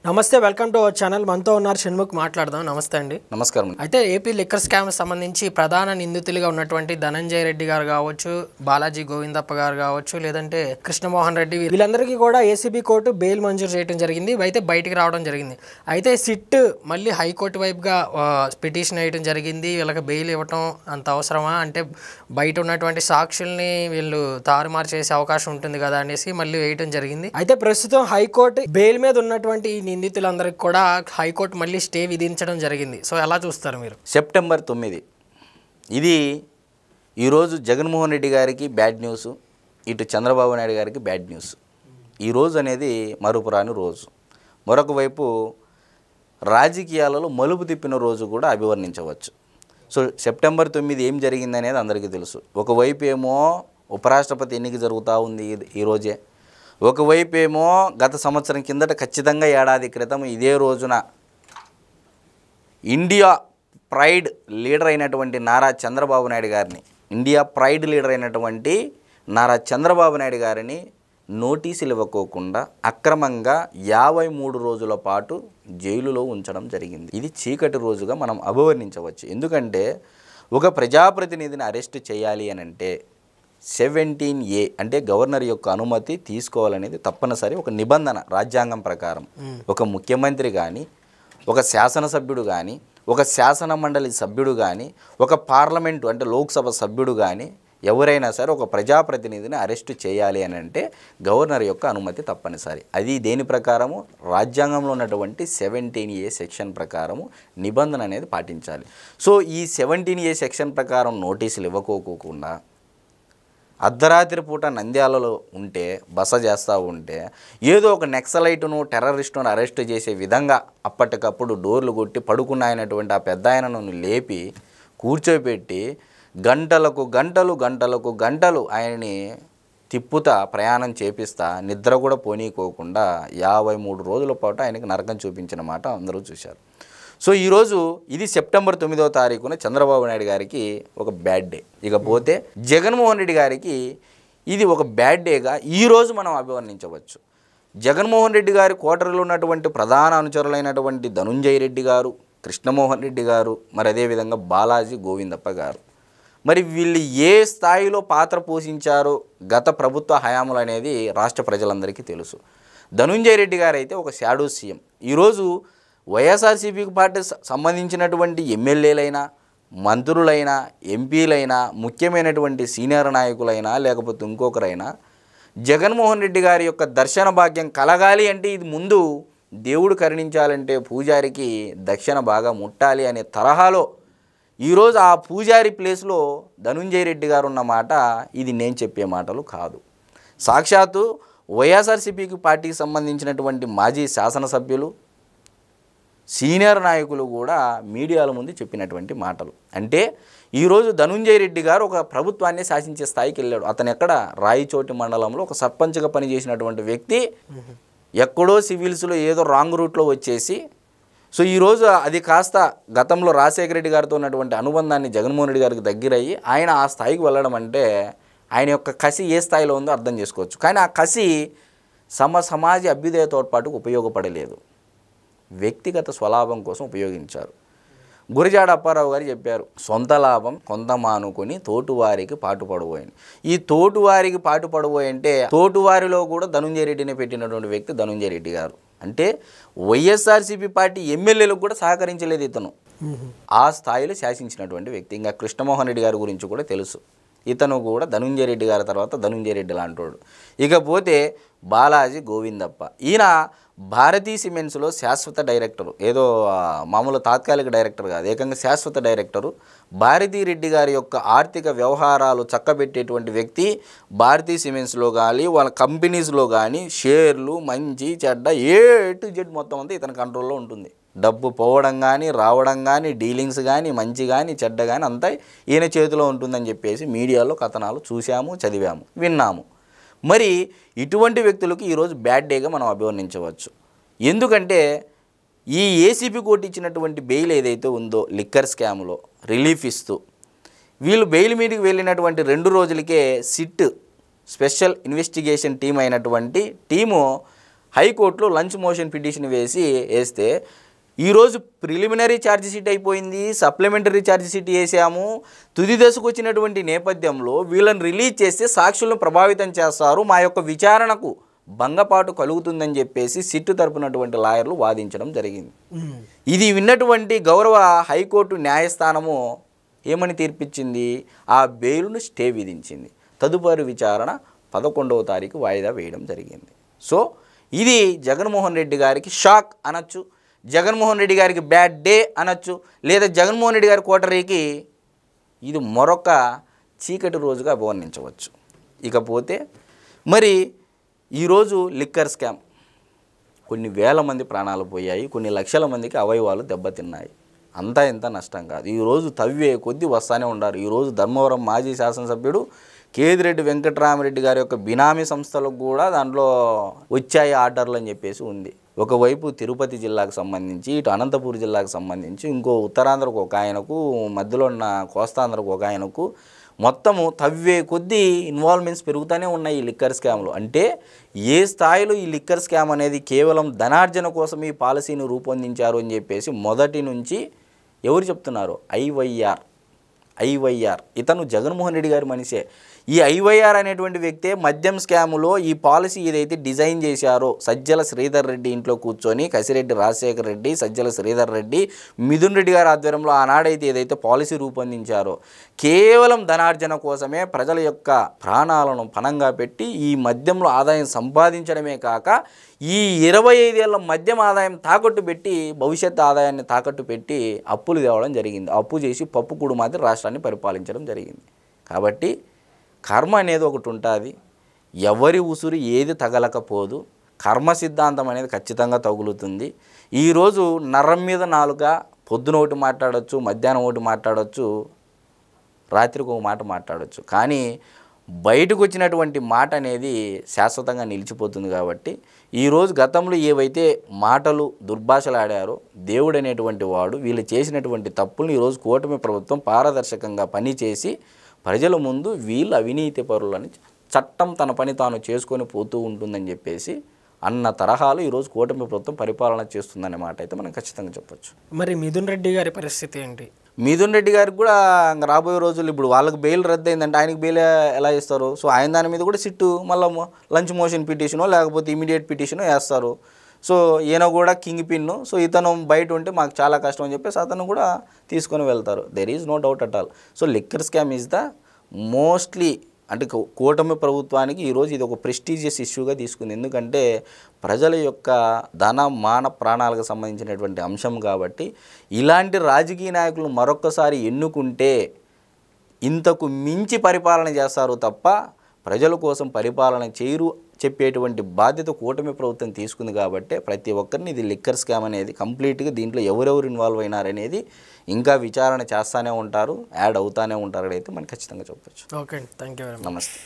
నమస్తే, welcome to our channel. మనతో ఉన్నారు షణ్ముఖ్, మాట్లాడదాం. నమస్తే అండి. నమస్కారం. అయితే ఏపీ లిక్కర్ స్కామ్ సంబంధించి ప్రధాన నిందితులుగా ఉన్నటువంటి ధనంజయ రెడ్డి గారు కావచ్చు, బాలాజీ గోవిందప్ప గారు కావచ్చు, లేదంటే కృష్ణమోహన్ రెడ్డి, వీళ్ళందరికీ కూడా ఏసీబీ కోర్టు బెయిల్ మంజూరు చేయడం జరిగింది. అయితే బయటికి రావడం జరిగింది. అయితే సిట్ మళ్ళీ హైకోర్టు వైపుగా పిటిషన్ వేయడం జరిగింది. వీళ్ళకి బెయిల్ ఇవ్వటం అంత అవసరమా, అంటే బయట ఉన్నటువంటి సాక్షుల్ని వీళ్ళు తారుమారు చేసే అవకాశం ఉంటుంది కదా అనేసి మళ్ళీ వేయడం జరిగింది. అయితే ప్రస్తుతం హైకోర్టు బెయిల్ మీద ఉన్నటువంటి నిందితులందరికీ కూడా హైకోర్టు మళ్ళీ స్టే విధించడం జరిగింది. సో ఎలా చూస్తారు మీరు? సెప్టెంబర్ 9 ఇది ఈరోజు జగన్మోహన్ రెడ్డి గారికి బ్యాడ్ న్యూస్, ఇటు చంద్రబాబు నాయుడు గారికి బ్యాడ్ న్యూస్. ఈ రోజు అనేది మరుపురాని రోజు. మరొక వైపు రాజకీయాలలో మలుపు తిప్పిన రోజు కూడా అభివర్ణించవచ్చు. సో సెప్టెంబర్ 9 ఏం జరిగింది అనేది అందరికీ తెలుసు. ఒకవైపు ఏమో ఉపరాష్ట్రపతి ఎన్నిక జరుగుతూ ఉంది ఈరోజే, ఒకవైపు ఏమో గత సంవత్సరం కిందట ఖచ్చితంగా ఏడాది క్రితం ఇదే రోజున ఇండియా ప్రైడ్ లీడర్ అయినటువంటి నారా చంద్రబాబు నాయుడు గారిని, ఇండియా ప్రైడ్ లీడర్ అయినటువంటి నారా చంద్రబాబు నాయుడు గారిని నోటీసులు ఇవ్వకోకుండా అక్రమంగా 53 రోజుల పాటు జైలులో ఉంచడం జరిగింది. ఇది చీకటి రోజుగా మనం అభివర్ణించవచ్చు. ఎందుకంటే ఒక ప్రజాప్రతినిధిని అరెస్ట్ చేయాలి అని అంటే 17A అంటే గవర్నర్ యొక్క అనుమతి తీసుకోవాలనేది తప్పనిసరి ఒక నిబంధన రాజ్యాంగం ప్రకారం. ఒక ముఖ్యమంత్రి కానీ, ఒక శాసనసభ్యుడు కానీ, ఒక శాసన మండలి సభ్యుడు కానీ, ఒక పార్లమెంటు అంటే లోక్సభ సభ్యుడు కానీ ఎవరైనా సరే ఒక ప్రజాప్రతినిధిని అరెస్టు చేయాలి అని అంటే గవర్నర్ యొక్క అనుమతి తప్పనిసరి. అది దేని ప్రకారము? రాజ్యాంగంలో ఉన్నటువంటి 17A సెక్షన్ ప్రకారము నిబంధన అనేది పాటించాలి. సో ఈ 17A సెక్షన్ ప్రకారం నోటీసులు ఇవ్వకోకుండా అర్ధరాత్రి పూట నంద్యాలలో ఉంటే, బస చేస్తూ ఉంటే, ఏదో ఒక నక్సలైటును టెర్రరిస్టును అరెస్ట్ చేసే విధంగా అప్పటికప్పుడు డోర్లు కొట్టి పడుకున్న అయినటువంటి ఆ పెద్ద ఆయనను లేపి కూర్చోబెట్టి గంటలు ఆయనని తిప్పుతా ప్రయాణం చేపిస్తా నిద్ర కూడా పోనీకోకుండా 53 రోజుల పాటు ఆయనకి నరకం చూపించిన మాట అందరూ చూశారు. సో ఈరోజు ఇది సెప్టెంబర్ 9వ తారీఖున చంద్రబాబు నాయుడు గారికి ఒక బ్యాడ్ డే. ఇకపోతే జగన్మోహన్ రెడ్డి గారికి ఇది ఒక బ్యాడ్ డేగా ఈరోజు మనం అభివర్ణించవచ్చు. జగన్మోహన్ రెడ్డి గారి కోటరీలో ఉన్నటువంటి ప్రధాన అనుచరులైనటువంటి ధనంజయ రెడ్డి గారు, కృష్ణమోహన్ రెడ్డి గారు, మరి అదేవిధంగా బాలాజీ గోవిందప్ప గారు, మరి వీళ్ళు ఏ స్థాయిలో పాత్ర పోషించారో గత ప్రభుత్వ హయాములు అనేది రాష్ట్ర ప్రజలందరికీ తెలుసు. ధనంజయ రెడ్డి గారు అయితే ఒక షాడో సీఎం. ఈరోజు వైఎస్ఆర్సీపీకి పార్టీ సంబంధించినటువంటి ఎమ్మెల్యేలైనా, మంత్రులైనా, ఎంపీలైనా, ముఖ్యమైనటువంటి సీనియర్ నాయకులైనా, లేకపోతే ఇంకొకరైనా జగన్మోహన్ రెడ్డి గారి యొక్క దర్శన భాగ్యం కలగాలి అంటే ఇది ముందు దేవుడు కరుణించాలంటే పూజారికి దక్షిణ బాగా ముట్టాలి అనే తరహాలో ఈరోజు ఆ పూజారి ప్లేస్లో ధనంజయ రెడ్డి గారు ఉన్న మాట ఇది నేను చెప్పే మాటలు కాదు. సాక్షాత్తు వైఎస్ఆర్సీపీకి పార్టీకి సంబంధించినటువంటి మాజీ శాసనసభ్యులు, సీనియర్ నాయకులు కూడా మీడియాల ముందు చెప్పినటువంటి మాటలు. అంటే ఈరోజు ధనంజయ రెడ్డి గారు ఒక ప్రభుత్వాన్ని శాసించే స్థాయికి వెళ్ళాడు. అతను ఎక్కడ రాయిచోటి మండలంలో ఒక సర్పంచ్గా పనిచేసినటువంటి వ్యక్తి ఎక్కడో సివిల్స్లో ఏదో రాంగ్ రూట్లో వచ్చేసి, సో ఈరోజు అది కాస్త గతంలో రాజశేఖర రెడ్డి గారితో ఉన్నటువంటి అనుబంధాన్ని జగన్మోహన్ రెడ్డి గారికి దగ్గరయ్యి ఆయన ఆ స్థాయికి వెళ్ళడం అంటే ఆయన యొక్క కసి ఏ స్థాయిలో ఉందో అర్థం చేసుకోవచ్చు. కానీ ఆ కసి సమాజ అభ్యుదయ తోడ్పాటుకు ఉపయోగపడలేదు, వ్యక్తిగత స్వలాభం కోసం ఉపయోగించారు. గురజాడ అప్పారావు గారు చెప్పారు, సొంత లాభం కొంత మానుకొని తోటువారికి పాటుపడబోయింది. ఈ తోటువారికి పాటుపడబోయి అంటే తోటువారిలో కూడా ధనంజయ రెడ్డిని పెట్టినటువంటి వ్యక్తి ధనంజయ రెడ్డి గారు. అంటే వైఎస్ఆర్సీపీ పార్టీ ఎమ్మెల్యేలకు కూడా సహకరించలేదు ఇతను. ఆ స్థాయిలో శాసించినటువంటి వ్యక్తి. ఇంకా కృష్ణమోహన్ రెడ్డి గారి గురించి కూడా తెలుసు. ఇతను కూడా ధనంజయ రెడ్డి గారి తర్వాత ధనంజయ రెడ్డి లాంటోడు. ఇకపోతే బాలాజీ గోవిందప్ప, ఈయన భారతీ సిమెంట్స్లో శాశ్వత డైరెక్టరు, ఏదో మామూలు తాత్కాలిక డైరెక్టర్ కాదు, ఏకంగా శాశ్వత డైరెక్టరు. భారతీ రెడ్డి గారి యొక్క ఆర్థిక వ్యవహారాలు చక్కబెట్టేటువంటి వ్యక్తి. భారతీ సిమెంట్స్లో కానీ వాళ్ళ కంపెనీస్లో కానీ షేర్లు మంచి చెడ్డ A to Z మొత్తం అంతా ఇతని కంట్రోల్లో ఉంటుంది. డబ్బు పోవడం కానీ, రావడం కానీ, డీలింగ్స్ కానీ, మంచి కానీ, చెడ్డ కానీ అంతా ఈయన చేతిలో ఉంటుందని చెప్పేసి మీడియాలో కథనాలు చూసాము, చదివాము, విన్నాము. మరి ఇటువంటి వ్యక్తులకు ఈరోజు బ్యాడ్ డేగా మనం అభివర్ణించవచ్చు. ఎందుకంటే ఈ ఏసీపీ కోర్టు ఇచ్చినటువంటి బెయిల్ ఏదైతే ఉందో లిక్కర్ స్కామ్లో రిలీఫ్ ఇస్తూ వీళ్ళు బెయిల్ మీదకి వెళ్ళినటువంటి 2 రోజులకే సిట్ స్పెషల్ ఇన్వెస్టిగేషన్ టీం అయినటువంటి టీము హైకోర్టులో లంచ్ మోషన్ పిటిషన్ వేస్తే ఈరోజు ప్రిలిమినరీ ఛార్జ్ షీట్ అయిపోయింది, సప్లిమెంటరీ ఛార్జ్ షీట్ వేసాము. తుది దశకు వచ్చినటువంటి నేపథ్యంలో వీళ్ళని రిలీజ్ చేస్తే సాక్షులను ప్రభావితం చేస్తారు, మా యొక్క విచారణకు భంగపాటు కలుగుతుందని చెప్పేసి సిట్టు తరపునటువంటి లాయర్లు వాదించడం జరిగింది. ఇది విన్నటువంటి గౌరవ హైకోర్టు న్యాయస్థానము ఏమని తీర్పిచ్చింది? ఆ బెయిల్ను స్టే విధించింది. తదుపరి విచారణ 11వ తారీఖు వాయిదా వేయడం జరిగింది. సో ఇది జగన్మోహన్ రెడ్డి గారికి షాక్ అనొచ్చు, జగన్మోహన్ రెడ్డి గారికి బ్యాడ్ డే అనొచ్చు, లేదా జగన్మోహన్ రెడ్డి గారి కోటరీకి ఇది మరొక చీకటి రోజుగా అభివర్ణించవచ్చు. ఇకపోతే మరి ఈరోజు లిక్కర్ స్కామ్, కొన్ని వేల మంది ప్రాణాలు పోయాయి, కొన్ని లక్షల మందికి అవయవాలు దెబ్బతిన్నాయి. అంతా ఇంత నష్టం కాదు. ఈరోజు తవ్వే కొద్దీ వస్తానే ఉన్నారు. ఈరోజు ధర్మవరం మాజీ శాసనసభ్యుడు కేదిరెడ్డి వెంకటరామరెడ్డి గారి యొక్క బినామీ సంస్థలకు కూడా దాంట్లో వచ్చాయి ఆర్డర్లు అని చెప్పేసి ఉంది. ఒకవైపు తిరుపతి జిల్లాకు సంబంధించి, ఇటు అనంతపూర్ జిల్లాకు సంబంధించి, ఇంకో ఉత్తరాంధ్రకు ఒక ఆయనకు, మధ్యలో ఉన్న కోస్తాంధ్రకు ఒక ఆయనకు, మొత్తము తవ్వే కొద్దీ ఇన్వాల్వ్మెంట్స్ పెరుగుతూనే ఉన్నాయి ఈ లిక్కర్ స్కామ్లు. అంటే ఏ స్థాయిలో ఈ లిక్కర్ స్కామ్ అనేది కేవలం ధనార్జన కోసం ఈ పాలసీని రూపొందించారు అని చెప్పేసి మొదటి నుంచి ఎవరు చెప్తున్నారు? ఐవైఆర్ ఇతను జగన్మోహన్ రెడ్డి గారి మనిషే. ఈ ఐవైఆర్ అనేటువంటి వ్యక్తే మద్యం స్కాములో ఈ పాలసీ ఏదైతే డిజైన్ చేశారో సజ్జల శ్రీధర్ రెడ్డి ఇంట్లో కూర్చొని కసిరెడ్డి రాజశేఖర రెడ్డి, సజ్జల శ్రీధర్ రెడ్డి, మిథున్ రెడ్డి గారి ఆధ్వర్యంలో ఆనాడైతే ఏదైతే పాలసీ రూపొందించారో కేవలం ధనార్జన కోసమే ప్రజల యొక్క ప్రాణాలను పణంగా పెట్టి ఈ మద్యంలో ఆదాయం సంపాదించడమే కాక ఈ 25 ఏళ్ల మద్యం ఆదాయం తాకట్టు పెట్టి భవిష్యత్ ఆదాయాన్ని తాకట్టు పెట్టి అప్పులు తేవడం జరిగింది. అప్పు చేసి పప్పు కూడు మాత్రం రాష్ట్రాన్ని పరిపాలించడం జరిగింది. కాబట్టి కర్మ అనేది ఒకటి ఉంటుంది. ఎవరి ఉసురు ఏది తగలకపోదు. కర్మ సిద్ధాంతం అనేది ఖచ్చితంగా తగులుతుంది. ఈరోజు నరం మీద నాలుగా పొద్దున ఒకటి మాట్లాడవచ్చు, మధ్యాహ్నం ఒకటి మాట్లాడవచ్చు, రాత్రికి ఒక మాట మాట్లాడవచ్చు. కానీ బయటకు వచ్చినటువంటి మాట అనేది శాశ్వతంగా నిలిచిపోతుంది. కాబట్టి ఈరోజు గతంలో ఏవైతే మాటలు దుర్భాషలు ఆడారో దేవుడు అనేటువంటి వాడు వీళ్ళు చేసినటువంటి తప్పులను ఈరోజు కూటమి ప్రభుత్వం పారదర్శకంగా పనిచేసి ప్రజల ముందు వీళ్ళు అవినీతి పరులని చట్టం తన పని తాను చేసుకొని పోతూ ఉంటుందని చెప్పేసి అన్న తరహాలు ఈరోజు కూటమి ప్రభుత్వం పరిపాలన చేస్తుందనే మాట అయితే మనం ఖచ్చితంగా చెప్పొచ్చు. మరి మిథున్ రెడ్డి గారి పరిస్థితి ఏంటి? మిథున్ రెడ్డి గారికి కూడా రాబోయే రోజులు ఇప్పుడు వాళ్ళకి బెయిల్ రద్దు అయిందంటే ఆయనకి బెయిల్ ఎలా ఇస్తారు? సో ఆయన దాని మీద కూడా సిట్టు మళ్ళీ లంచ్ మోషన్ పిటిషనో లేకపోతే ఇమీడియట్ పిటిషనో వేస్తారు. సో ఈయన కూడా కింగ్ పిన్ను. సో ఇతను బయట ఉంటే మాకు చాలా కష్టం అని చెప్పేసి అతను కూడా తీసుకొని వెళ్తారు. There is no doubt at all. So liquor scam is the mostly అంటే కూటమి ప్రభుత్వానికి ఈరోజు ఇది ఒక ప్రెస్టీజియస్ ఇష్యూగా తీసుకుంది. ఎందుకంటే ప్రజల యొక్క ధన మాన ప్రాణాలకు సంబంధించినటువంటి అంశం కాబట్టి ఇలాంటి రాజకీయ నాయకులు మరొక్కసారి ఎన్నుకుంటే ఇంతకు మించి పరిపాలన చేస్తారు తప్ప ప్రజల కోసం పరిపాలన చేయరు చెప్పేటువంటి బాధ్యత కూటమి ప్రభుత్వం తీసుకుంది. కాబట్టి ప్రతి ఒక్కరిని ఇది లిక్కర్ స్కామ్ అనేది కంప్లీట్గా దీంట్లో ఎవరెవరు ఇన్వాల్వ్ అయినారనేది ఇంకా విచారణ చేస్తూనే ఉంటారు, యాడ్ అవుతూనే ఉంటారు అయితే మనం ఖచ్చితంగా చెప్పచ్చు. Okay, thank you very much. నమస్తే.